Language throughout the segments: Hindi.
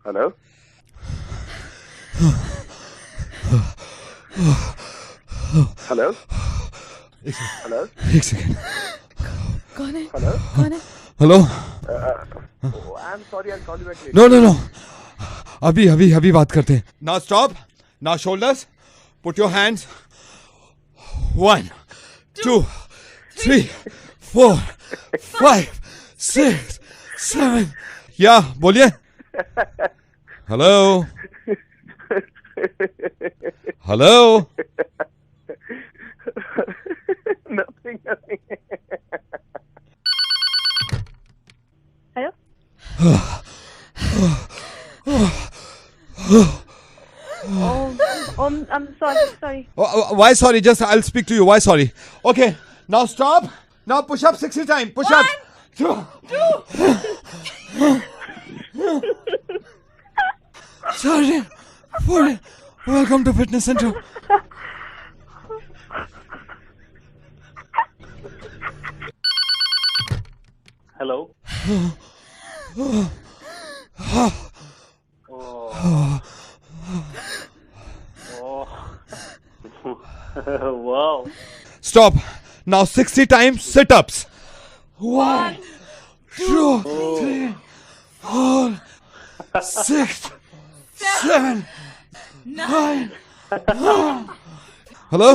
हेलो हेलो हेलो एक सेकेंड. कौन है? हेलो कौन है? Hello. I am sorry I call you back no no no. अभी बात करते हैं. Now stop. Now shoulders. Put your hands. 1 2 3 4 5 6 7. या बोलिए. Hello. Hello. Nothing hello I'm sorry. Why sorry? Just I'll speak to you. Why sorry? Okay. Now stop. Now push up 60 times. Push up. 2. Sorry. Welcome to fitness center. Hello wow Stop. Now 60 times sit-ups. 1 2 3 4 6 7 9. Hello?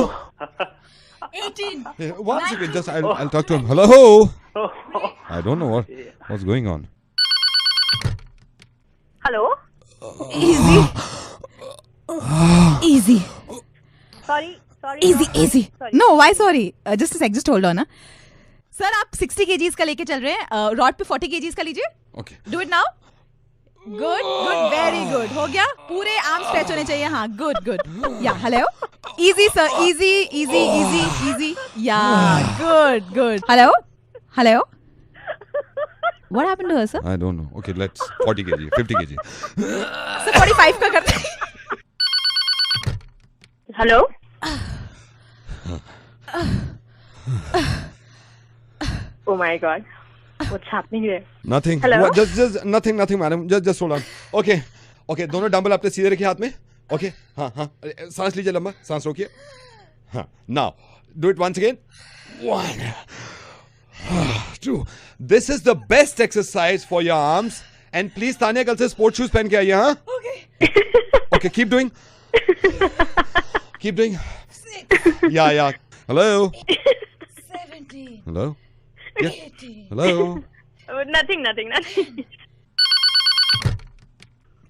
18. One second, just I'll talk to him. Hello? I don't know what's going on. Hello. Easy. Sorry. Easy. Sorry. No, why sorry? Just a sec, just hold on. ना. सर आप 60 kgs का लेके चल रहे हैं. रॉड पे 40 kgs का लीजिए. Okay. Do it now. Good very good. हो गया. पूरे आर्म स्ट्रेच होने चाहिए. हाँ, गुड. या हेलो. Easy sir. इजी. या good. Hello. What happened to her, sir? I don't know. Okay, let's 40 kg, 50 kg. Sir 45 का करते हैं. Hello. Oh my God. What's happening here? Nothing. Hello? What, just nothing, madam. Just hold on. Okay. दोनों डंबल अपने सीधे रखिए हाथ में. Okay. हाँ. सांस लीजिए लंबा. सांस रोकिए. हाँ. Now, do it once again. 1 2. This is the best exercise for your arms. And please, Tania कल से स्पोर्ट शूज पहन के आइए. हाँ. Okay. Keep doing. Yeah. Hello. 17. Hello. Yeah. Hello. Nothing.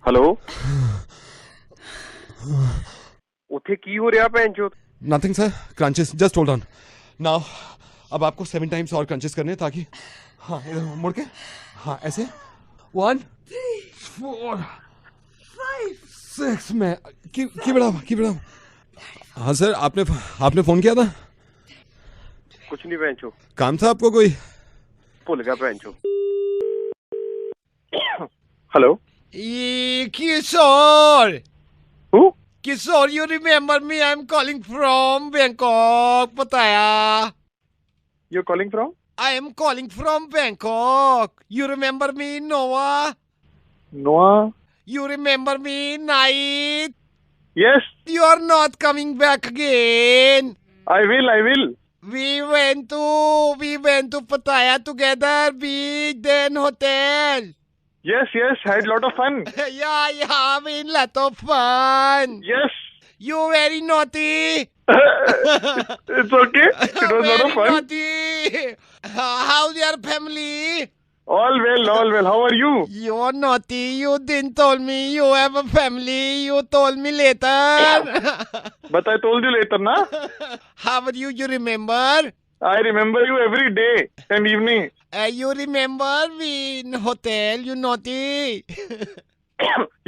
Hello उथे की हो रहा भैन चोद Nothing, sir. Crunches. Just hold on. Now, अब आपको 7 times और crunches करने हैं ताकि हाँ इधर मुड़ के हाँ ऐसे 1 4 5 6 में keep it up. हाँ सर आपने फोन किया था. कुछ नहीं भैन चो काम था आपको कोई. भूल गया भैन चो hello Kishore, who you remember me? I'm calling from Bangkok. बताया. You calling from I am calling from Bangkok. You remember me, Noah? नोआ You remember me, Night? Yes You are not coming back again. I will We went to Pattaya together, beach, then hotel. Yes had lot of fun Yeah, we had lot of fun. Yes You very naughty. It's okay it was lot of Very fun naughty. How's your family? All well how are you You're naughty. You didn't tell me you have a family. You told me later. But I told you later ना How are you? You remember? I remember you every day and evening. You remember we in hotel? You naughty.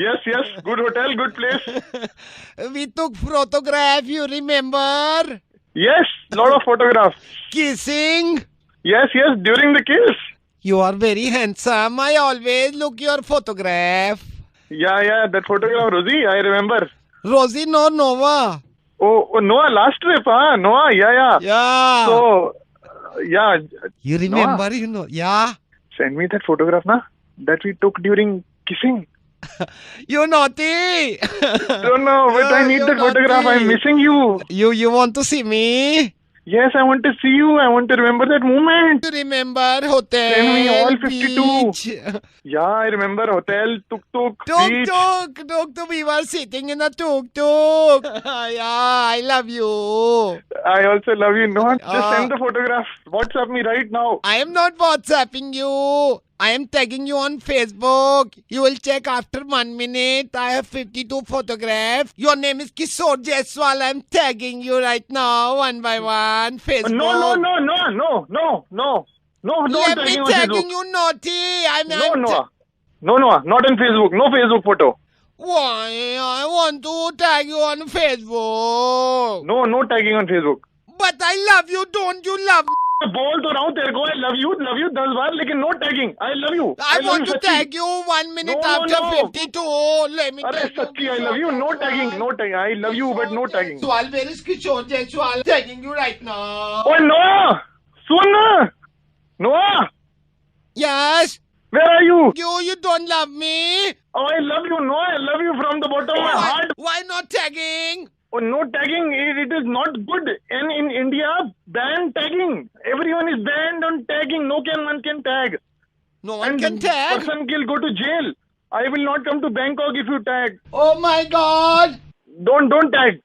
Yes, good hotel, good place. We took photograph. You remember? Yes, lot of photographs. Kissing. Yes, during the kiss. You are very handsome. I always look your photograph. Yeah, that photograph, Rosie, I remember. Rosie, no Nova. Oh, Noah, last trip, huh? Noah, yeah. Yeah. So, yeah. You remember? Noah, You know? Yeah. send me that photograph, na? That we took during kissing. You naughty. No, but I need You're that photograph. naughty. I'm missing you. You want to see me? Yes, I want to see you. I want to remember that moment. To remember hotel, Send me all 52. beach. Yeah, I remember hotel, tuk-tuk, beach. Tuk. We were sitting in a tuk. Yeah, I love you. I also love you. No, just Ah. send the photograph. WhatsApp me right now. I am not WhatsApping you. I am tagging you on Facebook. You will check after 1 minute. I have 52 photographs. Your name is Kishore Jaiswal. I am tagging you right now, one by one. Facebook. No. Let me tagging on tagging Facebook. you, naughty. No, not on Facebook. No Facebook photo. Why? I want to tag you on Facebook. No tagging on Facebook. But I love you. Don't you love me? बोल तो रहा हूँ तेरे को I love you 10 बार लेकिन no tagging. I love you. I love want you, to सच्ची. tag you 1 minute No, after no. 52. Let me अरे tag you. सच्ची I love you. No tagging. I love you but no tagging. Jaiswal, where is Kishore Jaiswal? Tagging you right now. Oh no! Soon Noah, Yes. where are you? You don't love me. Oh, I love you. No, I love you from the bottom of my heart. Why not tagging? Oh, no tagging. It is not good. And in India, ban tagging. Everyone is banned on tagging. No one can tag. No one And can tag. person will go to jail. I will not come to Bangkok if you tag. Oh my God. Don't tag.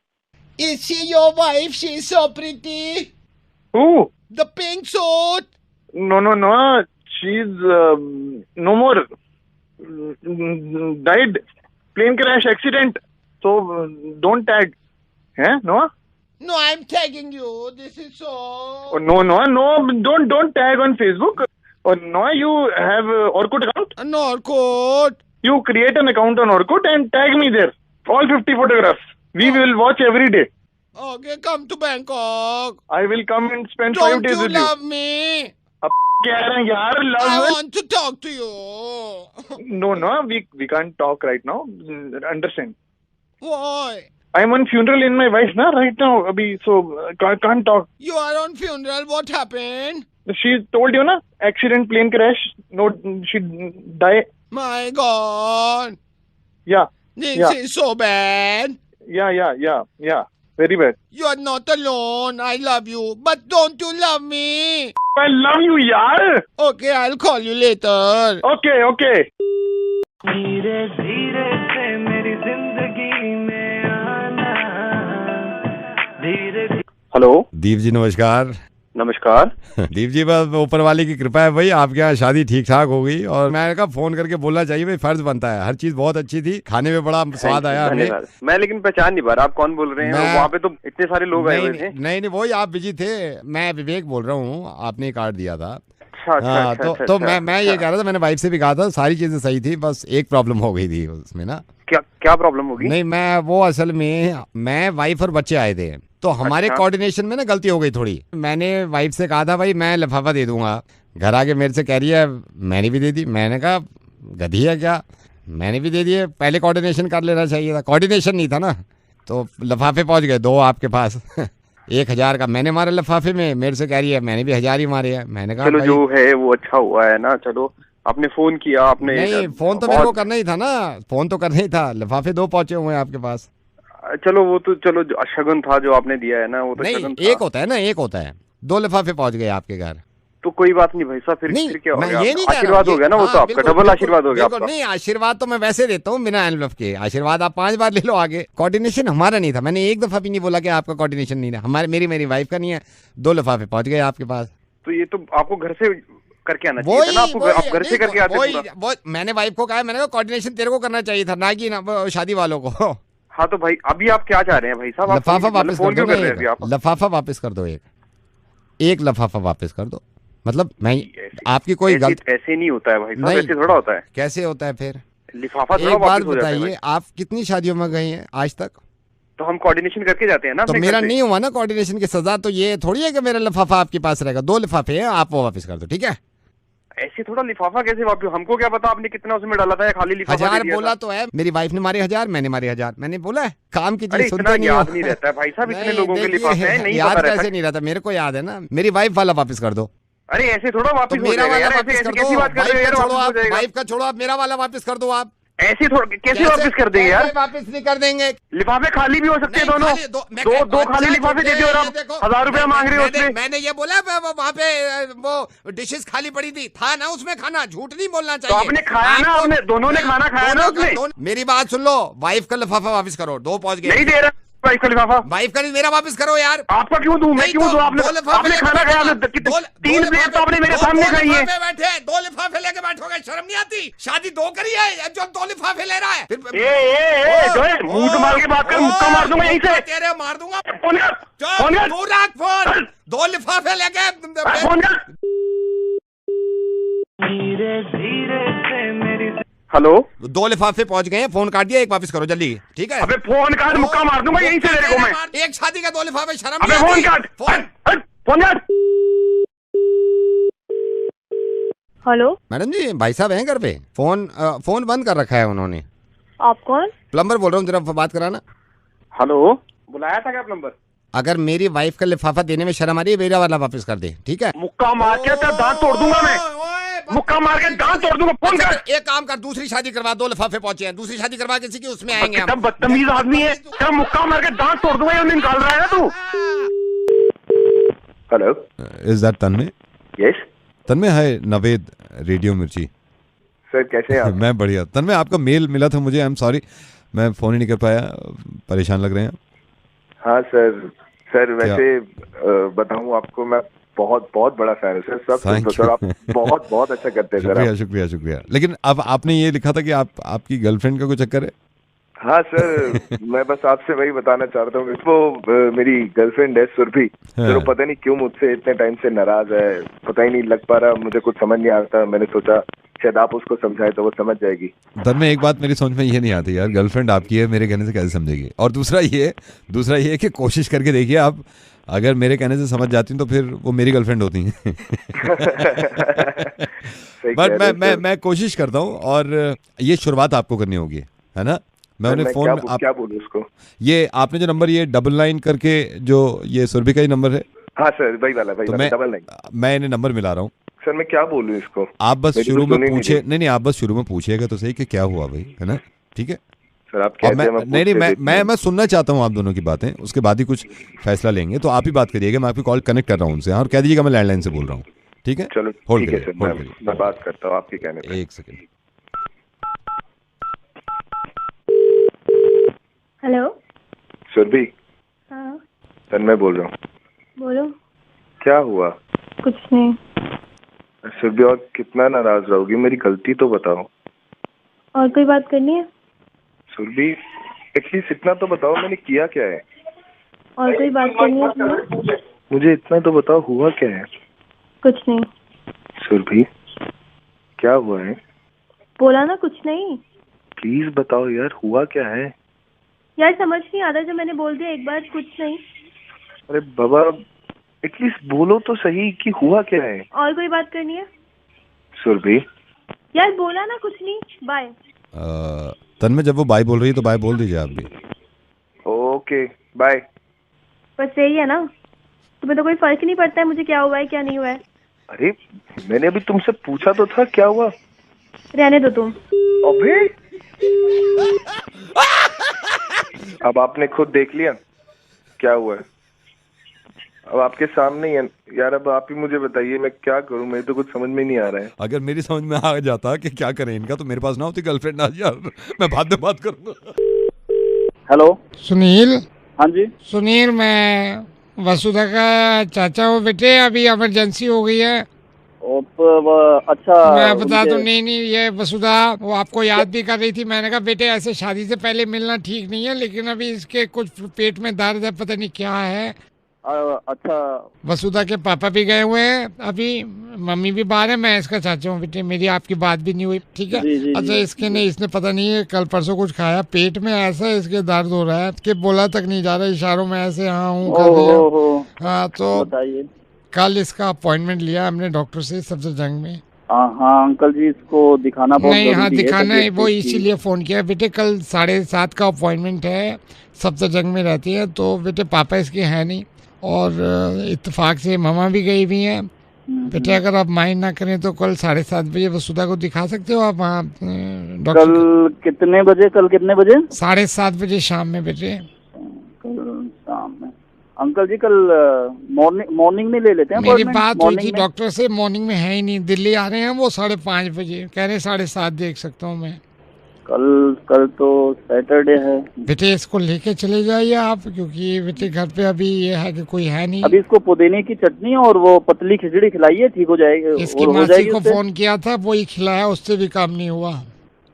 Is she your wife? She's so pretty. Who? The pink suit. No. She's no more. Died. Plane crash accident. So don't tag. Huh? No? No, I'm tagging you. This is so. Oh, no. Don't tag on Facebook. Oh, no, you have Orkut account? No, coat. You create an account on Orkut and tag me there. All 50 photographs. We will watch every day. Okay, come to Bangkok. I will come and spend 5 Don't days you with you. love me? कह रहे हैं यार I love it. want to talk to you. No, we can't talk right now. Understand? Why? I'm on funeral in my wife's na right now, abhi, so can't talk. You are on funeral. What happened? She told you na accident, plane crash. No, she die. My God. Yeah, This Yeah. is so bad. yeah. Very bad. You are not alone. I love you. But don't you love me? I love you, yaar. Okay, I'll call you later. Okay. धीरे धीरे से मेरी जिंदगी में आना धीरे हेलो दीप जी नमस्कार। नमस्कार। दीप जी बस ऊपर वाले की कृपा है भाई, आपके यहाँ शादी ठीक ठाक हो गई और मैंने कहा फोन करके बोलना चाहिए भाई, फर्ज बनता है। हर चीज बहुत अच्छी थी, खाने में बड़ा स्वाद आया हमें। धन्यवाद। मैं लेकिन पहचान नहीं पा रहा आप कौन बोल रहे हैं। मैं- वहाँ पे तो इतने सारे लोग आए हुए थे। नहीं वही आप बिजी थे। मैं विवेक बोल रहा हूँ, आपने ही कार्ड दिया था। अच्छा, हाँ अच्छा, तो अच्छा, तो अच्छा, मैं ये कह रहा था, मैंने वाइफ से भी कहा था सारी चीजें सही थी, बस एक प्रॉब्लम हो गई थी उसमें ना। क्या प्रॉब्लम होगी? नहीं मैं वो असल में मैं वाइफ और बच्चे आए थे तो हमारे अच्छा। कोऑर्डिनेशन में ना गलती हो गई थोड़ी। मैंने वाइफ से कहा था भाई मैं लिफाफा दे दूंगा, घर आके मेरे से कह रही है मैंने भी दे दी। मैंने कहा गधी है क्या, मैंने भी दे दिए। पहले कोऑर्डिनेशन कर लेना चाहिए था, कोऑर्डिनेशन नहीं था ना। तो लिफाफे पहुंच गए 2 आपके पास 1000 का मैंने मारा लिफाफे में, मेरे से कह रही है मैंने भी 1000 ही मारे हैं। मैंने कहा चलो भाई, जो है वो अच्छा हुआ है ना। चलो आपने फोन किया, आपने नहीं फोन तो मेरे को करना ही था ना, फोन तो करना ही था। लिफाफे 2 पहुंचे हुए हैं आपके पास। चलो वो तो चलो जो शगुन था जो आपने दिया है ना वो तो नहीं शगुन था। एक होता है ना, एक होता है। 2 लिफाफे पहुंच गए आपके घर। तो कोई बात नहीं भाई साहब, फिर नहीं क्या हो मैं गया? ये नहीं कह रहा आशीर्वाद हूं, हो गया ना वो हाँ, तो आपका बिल्कुल, डबल बिल्कुल, आशीर्वाद हो गया बिल्कुल। आपका। नहीं आशीर्वाद तो मैं वैसे देता हूँ बिना एनवलप के। आशीर्वाद आप 5 बार ले लो आगे। कोऑर्डिनेशन हमारा नहीं था, मैंने एक दफा भी नहीं बोला कि आपका कोऑर्डिनेशन नहीं है। हमारे मेरी वाइफ का नहीं है। 2 लिफाफे पहुंच गए आपके पास। तो ये तो आपको घर से करके आना चाहिए था ना। आपको आप घर से करके आते पूरा। वो मैंने वाइफ को कहा, मैंने कहा कोऑर्डिनेशन तेरे को करना चाहिए था ना कि ना वो शादी वालों को। हाँ तो भाई अभी आप क्या चाह रहे हैं भाई साहब? आप लिफाफा वापस फोन कर क्यों दो कर रहे हैं अभी ना, आप? लिफाफा वापस कर दो। एक लिफाफा वापस कर दो। मतलब मैं आपकी कोई गलत ऐसे नहीं होता है भाई साहब, नहीं। ऐसे थोड़ा होता है। कैसे होता है फिर? लिफाफा थोड़ा एक बात वापस हो जाता है बताइए, भाई। आप कितनी शादियों में गए हैं आज तक? तो हम कोऑर्डिनेशन करके जाते हैं ना तो अपने मेरा घर से। नहीं हुआ ना कोऑर्डिनेशन की सजा। तो ये थोड़ी है कि मेरा लिफाफा आपके पास रहेगा। 2 लिफाफे हैं, आप वो वापस कर दो, ठीक है? ऐसे थोड़ा लिफाफा कैसे वापस? हमको क्या पता आपने कितना उसमें डाला था या खाली लिफाफा 1000 दे दिया बोला था? तो है। मेरी वाइफ ने मारे 1000, मैंने मारे 1000। मैंने बोला है काम की अरे चीज इतना सुनते नहीं हो। याद नहीं रहता है भाई साहब, इतने नहीं, लोगों के देखिए, लिफाफे हैं, नहीं याद पता रहता कैसे है। नहीं रहता? मेरे को याद है ना। मेरी वाइफ वाला वापस कर दो। अरे ऐसे थोड़ा तो वापस हो मेरा जाएगा वाला यार, वापस ऐसे कर ऐसे दो। कैसी बात कर रहे हो यार? वाइफ का छोड़ो वापस हो आप, जाएगा। वाइफ का छोड़ो आप, मेरा वाला वापस कर दो आप। ऐसे थोड़ा कैसे वापस कर देंगे यार? वापस नहीं कर देंगे। लिफाफे खाली भी हो सकते हैं दोनों। दो खाली लिफाफे दे दिए और आप 1000 रुपया मांग रहे हो उसमें। मैंने ये बोला वहाँ पे वो डिशेस खाली पड़ी थी, था ना उसमें खाना, झूठ नहीं बोलना तो चाहिए। आपने खाया ना, आपने दोनों ने खाना खाया ना उसमें। मेरी बात सुन लो, वाइफ का लिफाफा वापस करो, 2 पहुंच गए। नहीं दे रहा वाइफ का लिफाफा। वाइफ का नहीं, मेरा वापस करो यार। आपका क्यों दूं? मैं क्यों दूं? आपने खाना खाया, 3 प्लेट तो आपने मेरे सामने खाई है। बैठे 2 लिफाफे लेके बैठोगे, शर्म नहीं आती? शादी 2 करी है, जो 2 लिफाफे ले रहा है। जो है मुंह मार के बात कर, मुक्का मार दूंगा यहीं से। तेरे मार दूंगा। फोन कर, फोन कर, तू रख फोन। 2 लिफाफे लेके फोन कर। धीरे धीरे से मेरी हेलो, 2 लिफाफे पहुंच गए हैं, फोन काट दिया, एक वापस करो जल्दी, ठीक है? अबे फोन काट, मुक्का मार दूंगा यहीं से तेरे को मैं। एक शादी का 2 लिफाफे, शर्म अबे नहीं फोन आती? काट, फोन। फोन काट। हेलो, मैडम जी, भाई साहब हैं घर पे? फोन बंद कर रखा है उन्होंने। आप कौन? प्लम्बर बोल रहा हूँ, जरा बात कराना। हेलो, बुलाया था क्या नंबर? अगर मेरी वाइफ का लिफाफा देने में शर्म आ रही है, मेरा वाला वापस कर दे, ठीक है? मुक्का मार के तेरा दांत तोड़ दूंगा मैं। मुक्का मार के दांत तोड़ दूंगा। फोन कर। एक काम कर, दूसरी शादी करवा, 2 लिफाफे पहुंचे हैं, दूसरी शादी करवा किसी की, उसमें आएंगे कितना हम। बदतमीज आदमी है, तेरा मुक्का मार के दांत तोड़ दूंगा। ये निकाल रहा है ना तू? Hello, is that Tanmay? Yes Tanmay, hi, Naved, radio मिर्ची। सर, कैसे हैं आप? मैं बढ़िया। तन्मय, आपका मेल मिला था मुझे, आई एम सॉरी, मैं फोन ही नहीं कर पाया, परेशान लग रहे हैं। हाँ सर वैसे बताऊं आपको, मैं बहुत बहुत बड़ा फैन हूँ सर। सब तो सर आप बहुत बहुत अच्छा करते हैं सर। शुक्रिया शुक्रिया। लेकिन अब आपने ये लिखा था कि आपकी गर्लफ्रेंड का कोई चक्कर है? हाँ सर, मैं बस आपसे वही बताना चाहता हूँ। वो मेरी गर्लफ्रेंड है सुरभि, सर। वो पता नहीं क्यों मुझसे इतने टाइम से नाराज है, पता ही नहीं लग पा रहा, मुझे कुछ समझ नहीं आता। मैंने सोचा शायद आप उसको समझाए तो वो समझ जाएगी। तब में एक बात मेरी समझ में ये नहीं आती यार, गर्लफ्रेंड आपकी है, मेरे कहने से कैसे समझेगी? और दूसरा ये कि कोशिश करके देखिए आप, अगर मेरे कहने से समझ जाती तो फिर वो मेरी गर्लफ्रेंड होती हैं। बट मैं कोशिश करता हूँ, और ये शुरुआत आपको करनी होगी, है ना? मैं उन्हें फोन में क्या बोलूं उसको? ये आपने जो नंबर, ये 99 करके, जो ये सुरभि का ही नंबर है। हाँ सर, वही वाला 99। मैं इन्हें नंबर मिला रहा हूँ सर। मैं क्या बोलूं इसको? आप बस शुरू में पूछे, नहीं आप बस शुरू में पूछिएगा तो सही कि क्या हुआ भाई, है ना? ठीक है सर, आप कहते हैं मैं सुनना चाहता हूँ आप दोनों की बातें, उसके बाद ही कुछ फैसला लेंगे। तो आप ही बात करिएगा, मैं आपकी कॉल कनेक्ट कर रहा हूँ उनसे, और कह दीजिएगा मैं लैंडलाइन से बोल रहा हूँ, ठीक है? चलो होल्ड ठीक है करिए, सर, मैं बात करता हूँ आपके कहने पे। एक सेकंड। हेलो। सुरभि, हाँ, तन्मय बोल रहा हूँ। बोलो। क्या हुआ? कुछ नहीं। सुरभि, और कितना नाराज रहोगी? मेरी गलती तो बताओ। और कोई बात करनी है? सुरभि, एटलीस्ट इतना तो बताओ मैंने किया क्या है? और कोई बात करनी है तुम्हें? मुझे इतना तो बताओ, हुआ क्या है? कुछ नहीं। सुरभि, क्या हुआ है? बोला ना कुछ नहीं। प्लीज बताओ यार, हुआ क्या है? यार समझ नहीं आता, जो मैंने बोल दिया एक बार, कुछ नहीं। अरे बाबा, एटलीस्ट बोलो तो सही कि हुआ क्या है? और कोई बात करनी है? सुरभि, यार बोला ना कुछ नहीं। बाय। तन्मय, जब वो बाय बोल रही है तो बाय बोल दीजिए आप भी। Okay bye. बस यही है ना? तुम्हें तो कोई फर्क नहीं पड़ता है मुझे क्या हुआ है क्या नहीं हुआ है। अरे मैंने अभी तुमसे पूछा तो था, क्या हुआ? रहने दो तुम। अबे अब आपने खुद देख लिया क्या हुआ है, अब आपके सामने ही है यार। अब आप ही मुझे बताइए, मैं क्या करूं? मेरे तो कुछ समझ में नहीं आ रहा है। अगर मेरी समझ में आ जाता कि क्या करें इनका, तो मेरे पास ना होती गर्लफ्रेंड आज यार, मैं बाद में बात करूंगा। हेलो सुनील। हाँ जी। सुनील, मैं वसुधा का चाचा हूँ बेटे, अभी इमरजेंसी हो गई है। अच्छा, मैं बता दूं, नहीं ये वसुधा वो आपको याद भी कर रही थी। मैंने कहा बेटे ऐसे शादी से पहले मिलना ठीक नहीं है, लेकिन अभी इसके कुछ पेट में दर्द है, पता नहीं क्या है। अच्छा, वसुधा के पापा भी गए हुए हैं, अभी मम्मी भी बाहर है, मैं इसका चाचा हूँ बेटे, मेरी आपकी बात भी नहीं हुई, ठीक है? अच्छा, इसके नहीं, इसने पता नहीं है कल परसों कुछ खाया, पेट में ऐसा इसके दर्द हो रहा है कि बोला तक नहीं जा रहा, इशारों में ऐसे हाँ हूँ कर दिया। हाँ, तो बताइए। कल इसका अपॉइंटमेंट लिया हमने डॉक्टर से सफदरजंग में। हाँ अंकल जी, इसको दिखाना बहुत नहीं, हाँ दिखाना है, वो तो इसीलिए फोन किया बेटे। कल 7:30 का अपॉइंटमेंट है, सफदरजंग में रहती है, तो बेटे पापा इसके हैं नहीं, और इत्तेफाक से मामा भी गई हुई हैं, बेटे अगर आप माइंड ना करें तो कल 7:30 बजे वसुधा को दिखा सकते हो आप वहाँ डॉक्टर। कल कितने बजे? 7:30 बजे शाम में बेटे। कल शाम में अंकल जी, कल मॉर्निंग में ले लेते हैं। मेरी बात हुई थी डॉक्टर से, मॉर्निंग में है ही नहीं, दिल्ली आ रहे हैं वो 5:30 बजे, कह रहे 7:30 देख सकता हूँ मैं। कल तो सैटरडे है बेटे, इसको लेके चले जाइए आप, क्योंकि बेटे घर पे अभी ये है कि कोई है नहीं। अभी इसको पुदीने की चटनी और वो पतली खिचड़ी खिलाइए, ठीक हो जाएगी। इसकी मासी को फोन किया था, वही खिलाया, उससे भी काम नहीं हुआ।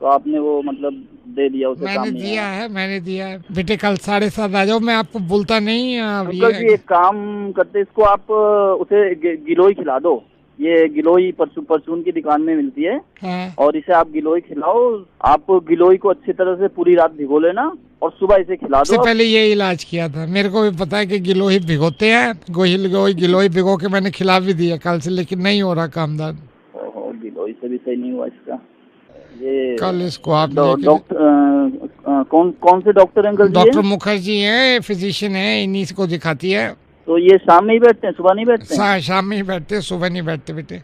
तो आपने वो मतलब दे दिया उसे? मैंने दिया है बेटे। कल 7:30 आ जाओ, मैं आपको बोलता नहीं। अंकल जी एक काम करते, इसको आप उसे गिलोई खिला दो। ये गिलोई परचून की दुकान में मिलती है। हाँ। और इसे आप गिलोई खिलाओ। आप गिलोई को अच्छी तरह से पूरी रात भिगो लेना और सुबह इसे खिला दो। सबसे पहले ये इलाज किया था, मेरे को भी पता है कि गिलोई भिगोते हैं। गिलोई भिगो के मैंने खिला भी दिया कल से, लेकिन नहीं हो रहा कामदान। गिलोई से भी सही नहीं हुआ इसका। ये कल इसको आप डॉक्टर कौन से डॉक्टर अंकल? डॉक्टर मुखर्जी है, फिजिशियन है, इन्हीं को दिखाती है। तो ये शाम में ही बैठते हैं, सुबह नहीं बैठते? शाम में ही बैठते हैं, सुबह नहीं बैठते बेटे।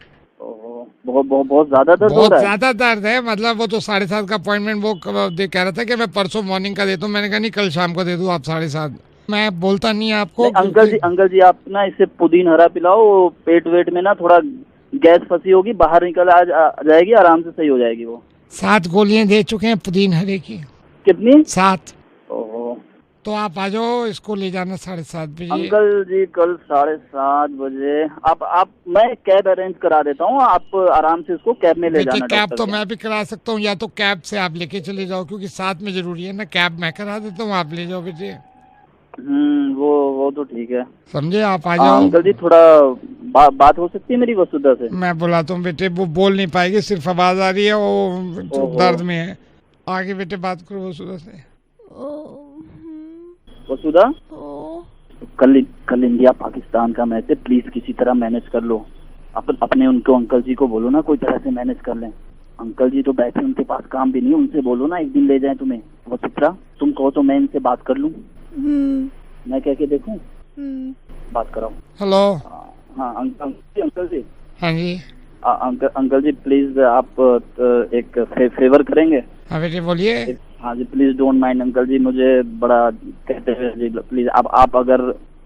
बहुत ज्यादा दर्द हो रहा है? बहुत ज्यादा दर्द है, मतलब वो तो 7:30 का अपॉइंटमेंट वो कह रहा था कि मैं परसों मॉर्निंग का देता हूँ। मैंने कहा नहीं, कल शाम को दे दूँ आप 7:30। मैं बोलता नहीं आपको। अंकल जी आप ना इसे पुदीन हरा पिलाओ। पेट वेट में ना थोड़ा गैस फंसी होगी, बाहर निकल आ जाएगी, आराम से सही हो जाएगी वो। 7 गोलियां दे चुके हैं पुदीन हरे की। कितनी? 7। तो आप आ जाओ, इसको ले जाना 7:30 बजे। अंकल जी कल 7:30 बजे आप मैं कैब अरेंज करा देता हूँ, आप आराम से इसको कैब में ले जाना। कैब तो मैं भी करा सकता हूँ, या तो कैब से आप लेके चले जाओ, क्योंकि साथ में जरूरी है ना। कैब मैं करा देता हूँ, आप ले जाओ बेटे। वो तो ठीक है, समझे। आप आ जाओ। अंकल जी थोड़ा बात हो सकती है मेरी वसुधा से? मैं बुलाता हूँ बेटे, वो बोल नहीं पाएगी, सिर्फ आवाज आ रही है, वो दर्द में है। आगे बेटे बात करो वसुधा से। वसुधा, कल इंडिया पाकिस्तान का मैच है, प्लीज किसी तरह मैनेज कर लो। अपने उनको अंकल जी को बोलो ना, कोई तरह से मैनेज कर लें। अंकल जी तो बैठे, उनके पास काम भी नहीं, उनसे बोलो ना एक दिन ले जाएं तुम्हें। वसुधा तुम कहो तो मैं इनसे बात कर लूं। मैं कह के देखूं? बात कराओ। हेलो। हाँ अंकल जी। हाँ जी। अंकल जी प्लीज आप एक फेवर करेंगे? हाँ बेटे बोलिए। हाँ जी प्लीज डोंट माइंड अंकल जी, मुझे बड़ा कहते हैं जी, प्लीज आप अगर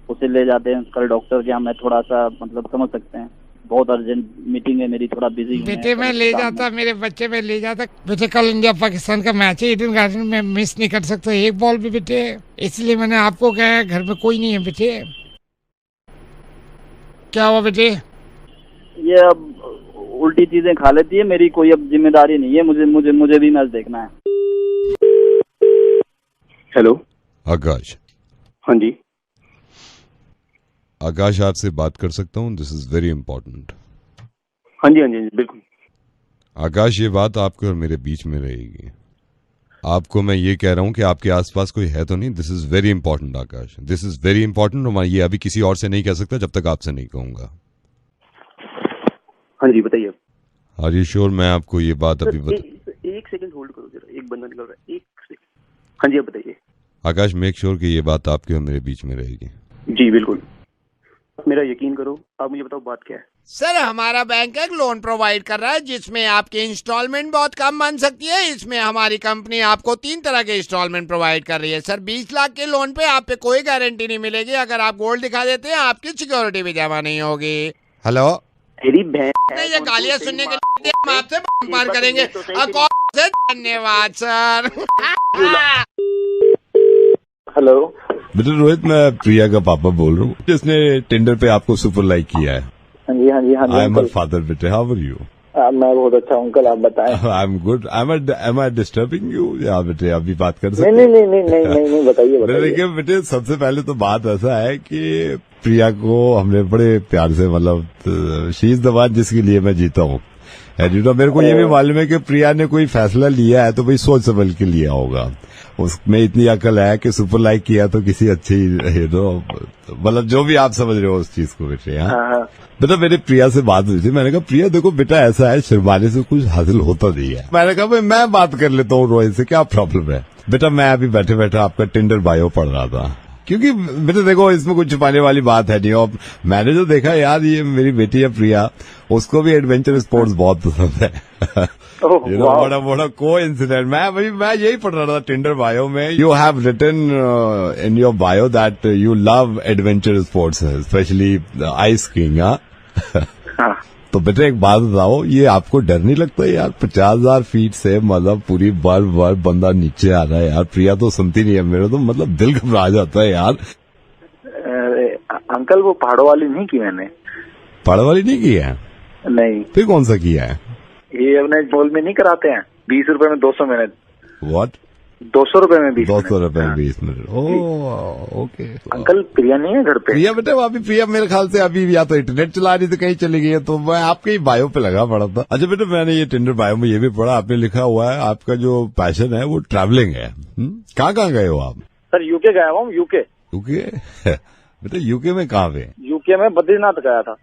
उसे ले जाते हैं कल डॉक्टर के यहाँ, मैं थोड़ा सा मतलब समझ सकते हैं, बहुत अर्जेंट मीटिंग है मेरी, थोड़ा बिजी हूँ। बेटे मैं ले जाता, मेरे बच्चे में ले जाता बेटे। कल इंडिया पाकिस्तान का मैच है, ईडन गार्डन में मिस नहीं कर सकता एक बॉल भी बेटे, इसलिए मैंने आपको कहा। घर में कोई नहीं है बेटे। क्या हुआ बेटे? ये अब उल्टी चीजें खा लेती है, मेरी कोई अब जिम्मेदारी नहीं है, मुझे भी मैच देखना है। हेलो आकाश। हाँ जी आकाश, आपसे बात कर सकता हूँ? This is very important. हाँ जी बिल्कुल। आकाश, ये बात आपके और मेरे बीच में रहेगी। आपको मैं ये कह रहा हूँ कि आपके आसपास कोई है तो नहीं। This is very important Akash, this is very important. और मैं ये अभी किसी और से नहीं कह सकता जब तक आपसे नहीं कहूँगा। हाँ जी बताइए। Are you sure? मैं आपको ये बात अभी एक सेकंड होल्ड करो जरा, एक बंदा निकल रहा है, एक सेकंड। हाँ जी आप बताइए। आकाश, मेक श्योर कि ये बात आपके और मेरे बीच में रहेगी। जी बिल्कुल, मेरा यकीन करो। आप मुझे बताओ बात क्या है? सर हमारा बैंक एक लोन प्रोवाइड कर रहा है जिसमें आपकी इंस्टॉलमेंट बहुत कम बन सकती है। इसमें हमारी कंपनी आपको 3 तरह के इंस्टॉलमेंट प्रोवाइड कर रही है। सर 20 लाख के लोन पे आप पे कोई गारंटी नहीं मिलेगी। अगर आप गोल्ड दिखा देते हैं आपकी सिक्योरिटी भी जमा नहीं होगी। हेलो। तेरी बहन नहीं, ये गालियां सुनने के लिए हम आपसे पार करेंगे। धन्यवाद सर। हेलो बेटा रोहित, मैं प्रिया का पापा बोल रहा हूँ, जिसने टिंडर पे आपको सुपर लाइक किया है। हाँ जी आई एम फादर बेटे, हाउ आर यू? मैं बहुत अच्छा हूँ अंकल, आप बताएं। I am good. Am I disturbing you? या बेटे अभी बात कर सकते? नहीं बताइए। देखिए बेटे, सबसे पहले तो बात ऐसा है कि प्रिया को हमने बड़े प्यार से, मतलब शी इज द वन जिसके लिए मैं जीता हूँ। मेरे को ये भी मालूम है कि प्रिया ने कोई फैसला लिया है तो भाई सोच समझ के लिया होगा। उसमें इतनी अकल है कि सुपर लाइक किया तो किसी अच्छी, मतलब जो भी आप समझ रहे हो उस चीज को बेटे। हाँ बेटा, मेरी प्रिया से बात हुई थी। मैंने कहा प्रिया देखो बेटा, ऐसा है शर्माने से कुछ हासिल होता नहीं है। मैंने कहा भाई मैं बात कर लेता हूँ रोहित से, क्या प्रॉब्लम है? बेटा मैं अभी बैठे बैठे आपका टिंडर बायो पढ़ रहा था क्योंकि बेटे देखो इसमें कुछ छुपाने वाली बात है नहीं। और मैंने जो देखा यार, ये मेरी बेटी है प्रिया, उसको भी एडवेंचर स्पोर्ट्स बहुत पसंद है। बड़ा कोइंसिडेंट। मैं यही पढ़ रहा था टिंडर बायो में, you have written in your bio that you love adventure sports, specially ice skiing. हाँ, तो बेटे एक बात बताओ, ये आपको डर नहीं लगता यार 50,000 फीट से, मतलब पूरी बर्फ बंदा नीचे आ रहा है यार। प्रिया तो सुनती नहीं है, मेरा तो मतलब दिल घबरा जाता है यार। अंकल वो पहाड़ों वाली नहीं की मैंने। पहाड़ों वाली नहीं की है? नहीं। फिर कौन सा किया है? ये अपने बोल में नहीं कराते हैं 20 रुपए में 200 मिनट। व्हाट? 200 रुपए में 20 200 रुपए में 20 मिनट। ओके। अंकल प्रिया नहीं है घर पे? प्रिया बेटे अभी प्रिया मेरे ख्याल से अभी या तो इंटरनेट चला रही थी, कहीं चली गई है, तो मैं आपके ही बायो पे लगा पड़ा था। अच्छा बेटे, मैंने ये टिंडर बायो में ये भी पढ़ा, आपने लिखा हुआ है आपका जो पैशन है वो ट्रैवलिंग है। कहाँ गए हो आप? सर यूके गया हुआ हूँ। यूके बेटे यूके में कहाँ पे? यूके में बद्रीनाथ गया था।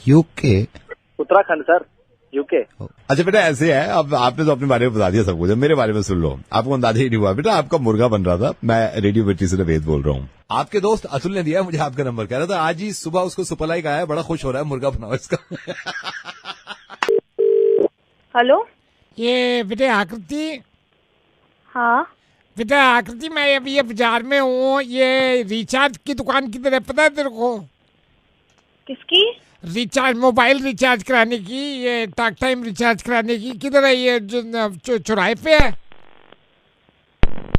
यूके? Uttarakhand sir, UK. अच्छा बेटा ऐसे है, अब आपने तो अपने बारे में बता दिया सब कुछ, मेरे बारे में सुन लो। आपको अंदाजा ही नहीं हुआ बेटा, आपका मुर्गा बन रहा था। मैं रेडियो बेटी से नवेद बोल रहा हूँ। आपके दोस्त अतुल ने दिया मुझे आपका नंबर, कह रहा था आज ही सुबह उसको सुपरलाइक आया है, बड़ा खुश हो रहा है, मुर्गा बनाओ इसका। हेलो, ये बेटे आकृति। हाँ बेटा आकृति, मैं अभी ये बाजार में हूँ, ये रिचार्ज की दुकान किधर है पता है तेरे को? किसकी? रिचार्ज, मोबाइल रिचार्ज कराने की, ये टॉक टाइम रिचार्ज कराने की, किधर है ये? जो चौराहे पे है।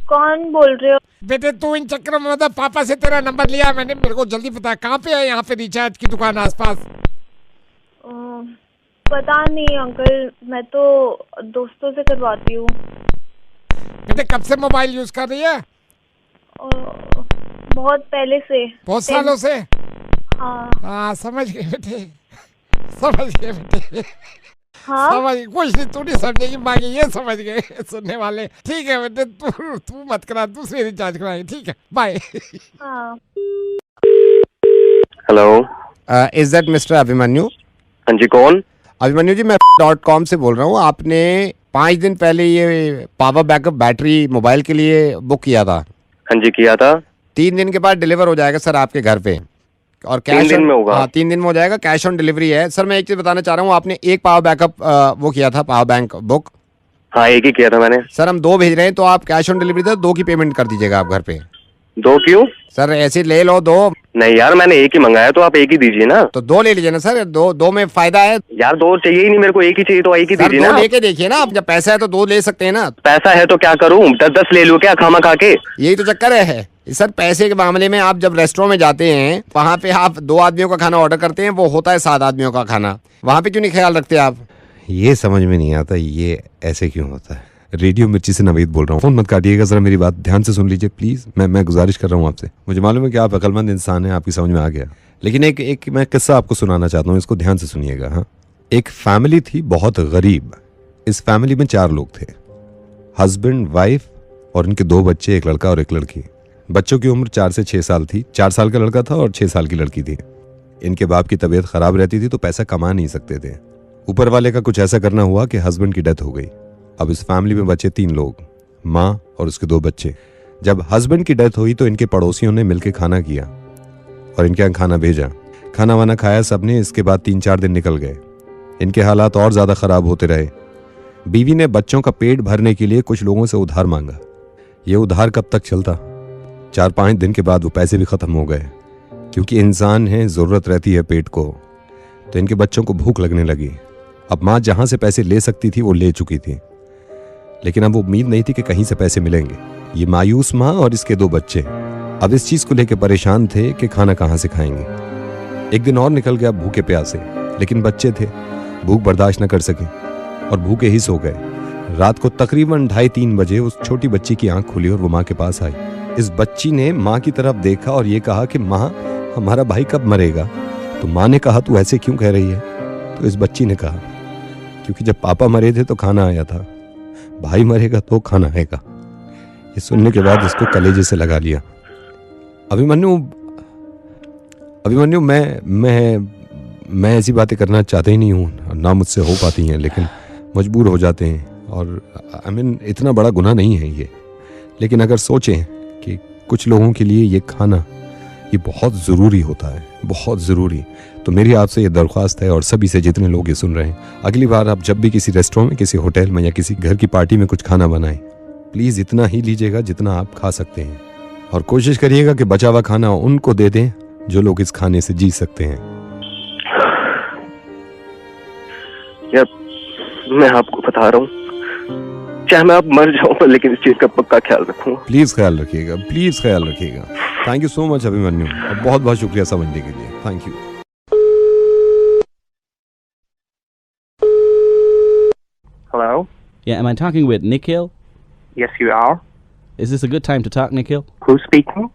कौन बोल रहे हो? बेटे तू इन चक्कर में मतलब पापा से तेरा नंबर लिया मैंने, मेरे को जल्दी पता कहाँ पे है यहाँ पे रिचार्ज की दुकान आसपास? पता नहीं अंकल, मैं तो दोस्तों से करवाती हूँ। बेटे कब से मोबाइल यूज कर रही है? बहुत पहले से। बहुत सालों से? हाँ समझ गए बेटे, समझ गए बेटे। हाँ समझ, कुछ नहीं, तू नहीं समझेगी, बाकी ये समझ गए सुनने वाले। ठीक है बेटे, तू मत करा, दूसरी रिचार्ज कराएंगे। ठीक है, bye. Hello, is that mister Abhimanyu? हाँ जी, कौन? अभिमन्यु जी, मैं .com से बोल रहा हूँ। आपने 5 दिन पहले ये पावर बैकअप बैटरी मोबाइल के लिए बुक किया था। हाँ जी, किया था। 3 दिन के बाद डिलीवर हो जाएगा सर आपके घर पे, और कैश 3 दिन में होगा? हाँ 3 दिन में हो जाएगा, कैश ऑन डिलीवरी है। सर मैं एक चीज बताना चाह रहा हूँ, आपने एक पावर बैकअप वो किया था, पावर बैंक बुक? हाँ एक ही किया था मैंने। सर हम 2 भेज रहे हैं, तो आप कैश ऑन डिलीवरी दे 2 की पेमेंट कर दीजिएगा आप घर पे। 2 क्यों? सर ऐसे ले लो 2। नहीं यार, मैंने एक ही मंगाया, तो आप एक ही दीजिए ना। तो 2 ले लीजिए ना सर, 2 में फायदा है यार। 2 चाहिए ही नहीं मेरे को, एक ही चाहिए, तो एक ही दीजिए ना। 2 लेके देखिए ना, आप जब पैसा है तो 2 ले सकते हैं ना। पैसा है तो क्या करूँ, 10-10 ले लूँ क्या खामा खा के? यही तो चक्कर है सर, पैसे के मामले में। आप जब रेस्टोरेंट में जाते हैं, वहाँ पे आप 2 आदमियों का खाना ऑर्डर करते हैं, वो होता है 7 आदमियों का खाना। वहाँ पे क्यों नहीं ख्याल रखते आप? ये समझ में नहीं आता, ये ऐसे क्यों होता है। रेडियो मिर्ची से नवीद बोल रहा हूँ, फोन मत काटिएगा, जरा मेरी बात ध्यान से सुन लीजिए प्लीज। मैं गुजारिश कर रहा हूँ आपसे। मुझे मालूम है कि आप अक्लमंद इंसान हैं, आपकी समझ में आ गया, लेकिन एक मैं किस्सा आपको सुनाना चाहता हूँ, इसको ध्यान से सुनिएगा। हाँ, एक फैमिली थी बहुत गरीब। इस फैमिली में 4 लोग थे, हस्बैंड, वाइफ और इनके 2 बच्चे, एक लड़का और एक लड़की। बच्चों की उम्र 4 से 6 साल थी। 4 साल का लड़का था और 6 साल की लड़की थी। इनके बाप की तबीयत खराब रहती थी, तो पैसा कमा नहीं सकते थे। ऊपर वाले का कुछ ऐसा करना हुआ कि हस्बैंड की डेथ हो गई। अब इस फैमिली में बचे 3 लोग, माँ और उसके 2 बच्चे। जब हस्बैंड की डेथ हुई तो इनके पड़ोसियों ने मिलकर खाना किया और इनके यहाँ खाना भेजा। खाना वाना खाया सबने। इसके बाद 3-4 दिन निकल गए। इनके हालात और ज्यादा खराब होते रहे। बीवी ने बच्चों का पेट भरने के लिए कुछ लोगों से उधार मांगा। ये उधार कब तक चलता? 4-5 दिन के बाद वो पैसे भी खत्म हो गए, क्योंकि इंसान है, जरूरत रहती है पेट को। तो इनके बच्चों को भूख लगने लगी। अब माँ जहां से पैसे ले सकती थी वो ले चुकी थी, लेकिन अब उम्मीद नहीं थी कि कहीं से पैसे मिलेंगे। ये मायूस माँ और इसके 2 बच्चे अब इस चीज को लेकर परेशान थे कि खाना कहाँ से खाएंगे। एक दिन और निकल गया भूखे प्यासे, लेकिन बच्चे थे, भूख बर्दाश्त न कर सके और भूखे ही सो गए। रात को तकरीबन 2:30-3 बजे उस छोटी बच्ची की आंख खुली और वो माँ के पास आई। इस बच्ची ने माँ की तरफ देखा और ये कहा कि माँ, हमारा भाई कब मरेगा? तो माँ ने कहा, तू ऐसे क्यों कह रही है? तो इस बच्ची ने कहा, क्योंकि जब पापा मरे थे तो खाना आया था, भाई मरेगा तो खाना आएगा। ये सुनने के बाद इसको कलेजे से लगा लिया। अभिमन्यु मैं ऐसी बातें करना चाहते ही नहीं हूँ, ना मुझसे हो पाती हैं, लेकिन मजबूर हो जाते हैं। और इतना बड़ा गुनाह नहीं है ये, लेकिन अगर सोचें कि कुछ लोगों के लिए ये खाना ये बहुत ज़रूरी होता है, बहुत ज़रूरी। तो मेरी आपसे ये दरख्वास्त है और सभी से जितने लोग ये सुन रहे हैं, अगली बार आप जब भी किसी रेस्टोरेंट में, किसी होटल में या किसी घर की पार्टी में कुछ खाना बनाएं, प्लीज़ इतना ही लीजिएगा जितना आप खा सकते हैं, और कोशिश करिएगा कि बचा हुआ खाना उनको दे दें जो लोग इस खाने से जी सकते हैं। यार मैं आपको बता रहा हूँ, चाहे मैं आप मर जाऊँ लेकिन इस चीज का पक्का ख्याल रखूंगा। प्लीज ख्याल रखिएगा, प्लीज ख्याल रखिएगा। Thank you so much Abhimanyu, और बहुत बहुत शुक्रिया समझने के लिए। Thank you. Hello? Yeah, am I talking with Nikhil? Yes, you are. Is this a good time to talk, Nikhil? Who's speaking?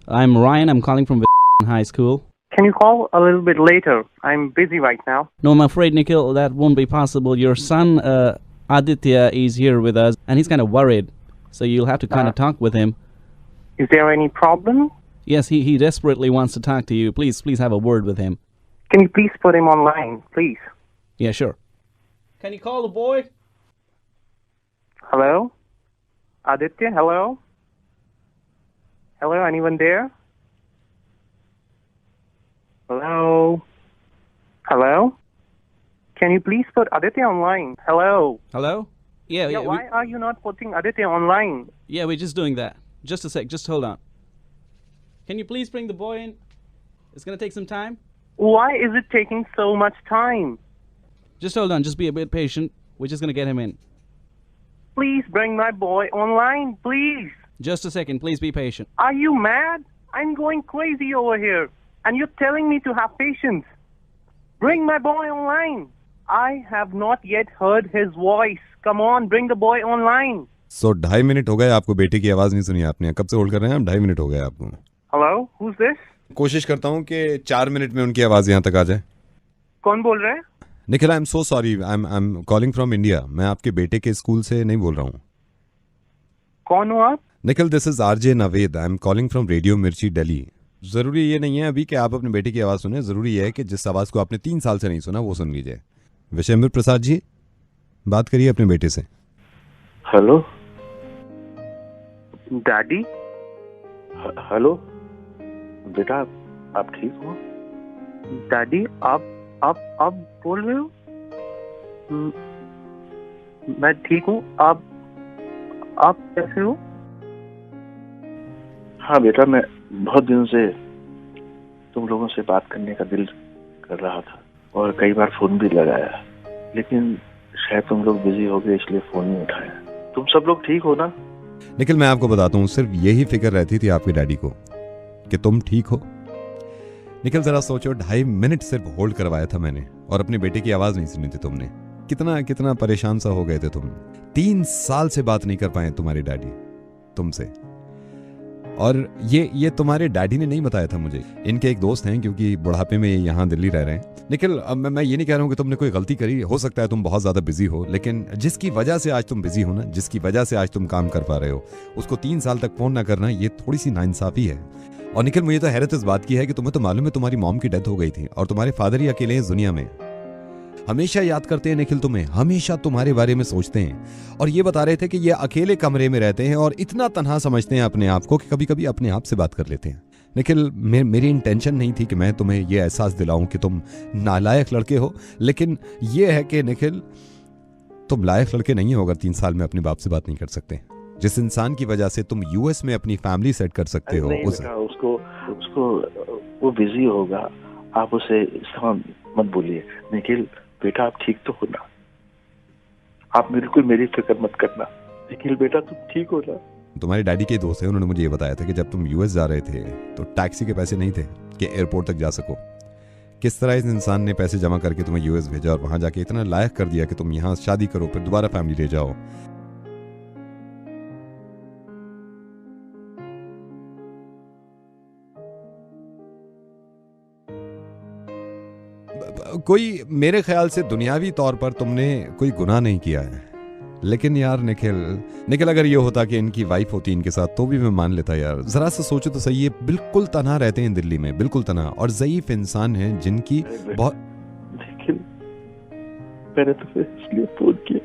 I'm Ryan. I'm calling from high school. Can you call a little bit later? I'm busy right now. No, I'm afraid, Nikhil, that won't be possible. Your son, Aditya, is here with us, and he's kind of worried. So you'll have to kind of talk with him. Is there any problem? Yes, he desperately wants to talk to you. Please have a word with him. Can you please put him online, please? Yeah, sure. Can you call the boy? Hello? Aditya, hello? Hello, anyone there? Hello? Hello? Can you please put Aditya online? Hello? Hello? Yeah, why are you not putting Aditya online? Yeah, we're just doing that. Just a sec, just hold on. Can you please bring the boy in? It's going to take some time. Why is it taking so much time? Just hold on, just be a bit patient. We're just going to get him in. Please bring my boy online, please. Just a second, please be patient. Are you mad? I'm going crazy over here. And you're telling me to have patience. Bring my boy online. I have not yet heard his voice. Come on, bring the boy online. So 2.5 minute हो गए आपको बेटे की आवाज नहीं सुनी आपने। कब से होल्ड कर रहे हैं हम? 2.5 मिनट हो गए आपको। Hello, who's this? कोशिश करता हूँ कि 4 मिनट में उनकी आवाज यहाँ तक आ जाए। कौन बोल रहे हैं? निखिल, आई am so sorry, I am calling from India. मैं आपके बेटे के स्कूल से नहीं बोल रहा हूँ। कौन हो आप? Nikhil, this is RJ Naved. I am calling from radio मिर्ची दिल्ली। जरूरी ये नहीं है अभी कि आप अपने बेटे की आवाज सुने, जरूरी है कि जिस आवाज को आपने 3 साल से नहीं सुना वो सुन लीजिए। विशेंद्र प्रसाद जी, बात करिए अपने बेटे से। Hello daddy. हेलो बेटा, आप ठीक हो? डैडी, आप बोल रहे हो? मैं ठीक हूँ। आप कैसे हो? हाँ बेटा, मैं बहुत दिनों से तुम लोगों से बात करने का दिल कर रहा था और कई बार फोन भी लगाया, लेकिन शायद तुम लोग बिजी हो गए इसलिए फोन नहीं उठाया। तुम सब लोग ठीक हो ना? निखिल, मैं आपको बताता हूँ, सिर्फ यही फिक्र रहती थी आपके डैडी को कि तुम ठीक हो। निखिल, जरा सोचो, 2.5 मिनट सिर्फ होल्ड करवाया था मैंने और अपने बेटे की आवाज नहीं सुनी थी तुमने। कितना परेशान सा हो गए थे तुम। 3 साल से बात नहीं कर पाए तुम्हारे डैडी तुमसे, और ये तुम्हारे डैडी ने नहीं बताया था मुझे। इनके एक दोस्त हैं, क्योंकि बुढ़ापे में यहाँ दिल्ली रह रहे हैं। निखिल, अब मैं ये नहीं कह रहा हूँ कि तुमने कोई गलती करी, हो सकता है तुम बहुत ज्यादा बिजी हो, लेकिन जिसकी वजह से आज तुम बिजी हो ना, जिसकी वजह से आज तुम काम कर पा रहे हो, उसको 3 साल तक फोन ना करना, ये थोड़ी सी नाइंसाफी है। और निखिल, मुझे तो हैरत इस बात की है कि तुम्हें तो मालूम है तुम्हारी मॉम की डेथ हो गई थी और तुम्हारे फादर ही अकेले हैं इस दुनिया में। हमेशा याद करते हैं निखिल तुम्हें, हमेशा तुम्हारे बारे में सोचते हैं, और ये बता रहे थे कि ये अकेले कमरे में रहते हैं और इतना तन्हा समझते हैं अपने आप को कि कभी कभी अपने आप से बात कर लेते हैं। निखिल, मेरी इंटेंशन नहीं थी कि मैं तुम्हें ये एहसास दिलाऊं कि तुम नालायक लड़के हो, लेकिन ये है कि निखिल, तुम लायक लड़के नहीं हो अगर 3 साल में अपने बाप से बात नहीं कर सकते। जिस इंसान की वजह से तुम यूएस में अपनी फैमिली सेट कर सकते हो, उसको वो बिजी होगा, आप उसे मत बोलिए। निखिल बेटा, आप ठीक तो हो ना? आप बिल्कुल मेरी फिक्र मत करना। निखिल बेटा, तुम ठीक हो ना? तुम्हारे डैडी के दोस्त हैं, उन्होंने मुझे ये बताया था कि जब तुम यूएस जा रहे थे तो टैक्सी के पैसे नहीं थे कि एयरपोर्ट तक जा सको। किस तरह इस इंसान ने पैसे जमा करके तुम्हें यूएस भेजा और वहां जाके इतना लायक कर दिया कि तुम यहाँ शादी करो, फिर दोबारा फैमिली ले जाओ। कोई, मेरे ख्याल से दुनियावी तौर पर तुमने कोई गुनाह नहीं किया है, लेकिन यार निखिल, अगर ये होता कि इनकी वाइफ होती इनके साथ तो भी मैं मान लेता यार। जरा सा सोचो तो सही, ये बिल्कुल तन्हा रहते हैं दिल्ली में, बिल्कुल तन्हा, और ज़ईफ इंसान हैं जिनकी बहुत। निखिल, मैंने तुम्हें इसलिए फोन किया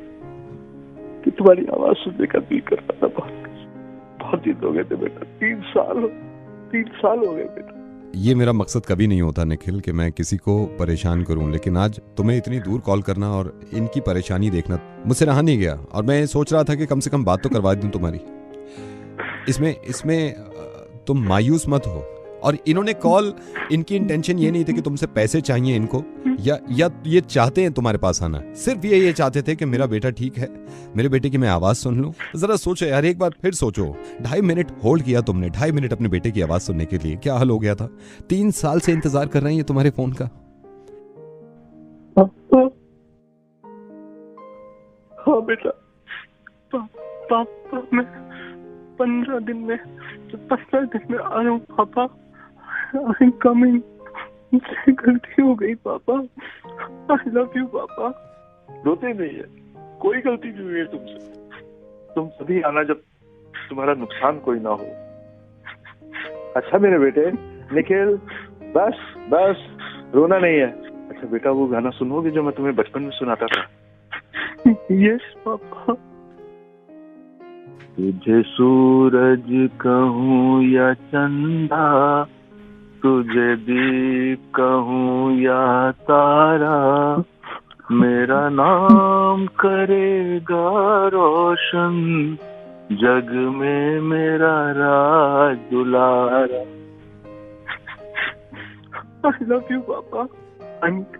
कि तुम्हारी आवाज सुनने का दिल कर रहा था, बहुत दिन हो गए थे बेटा, 3 साल हो गए बेटा। ये मेरा मकसद कभी नहीं होता निखिल कि मैं किसी को परेशान करूं, लेकिन आज तुम्हें इतनी दूर कॉल करना और इनकी परेशानी देखना मुझसे रहा नहीं गया, और मैं सोच रहा था कि कम से कम बात तो करवा दूं तुम्हारी। इसमें तुम मायूस मत हो। और इन्होंने कॉल, इनकी इंटेंशन ये नहीं थी कि तुमसे पैसे चाहिए इनको, या ये चाहते हैं तुम्हारे पास आना, सिर्फ ये चाहते थे कि मेरा बेटा ठीक है, मेरे बेटे की मैं आवाज सुन लूं। जरा सोचो यार, एक बार फिर सोचो, 2.5 मिनट होल्ड किया तुमने, 2.5 मिनट अपने बेटे की आवाज सुनने के लिए, क्या हाल हो गया था? 3 साल से इंतजार कर रहे हैं ये तुम्हारे फोन का। हाँ बेटा, पापा मैं 15 दिन में आ रहा हूँ पापा। I am coming. मुझसे गलती हो गई पापा। आई लव यू पापा। रोते नहीं है, कोई गलती नहीं हुई है तुमसे। तुम तभी आना जब तुम्हारा नुकसान कोई ना हो। अच्छा मेरे बेटे निखिल, बस रोना नहीं है। अच्छा बेटा, वो गाना सुनोगे जो मैं तुम्हें बचपन में सुनाता था? Yes papa. तुझे सूरज कहूँ या चंदा, तुझे दीप कहूँ या तारा, मेरा नाम करेगा रोशन, जग में मेरा राज दुलारा। I love you पापा।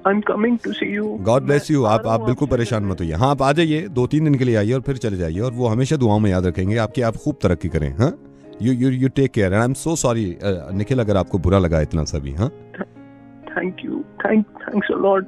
I'm coming to see you. God bless you. आप बिल्कुल परेशान मत होइए। हाँ, आप आ जाइए, 2-3 दिन के लिए आइए और फिर चले जाइए, और वो हमेशा दुआओं में याद रखेंगे आपकी। आप खूब तरक्की करें। हाँ, you take care and I am so sorry Nikhil, अगर आपको बुरा लगा इतना सा भी। हाँ, thank you, thanks a lot.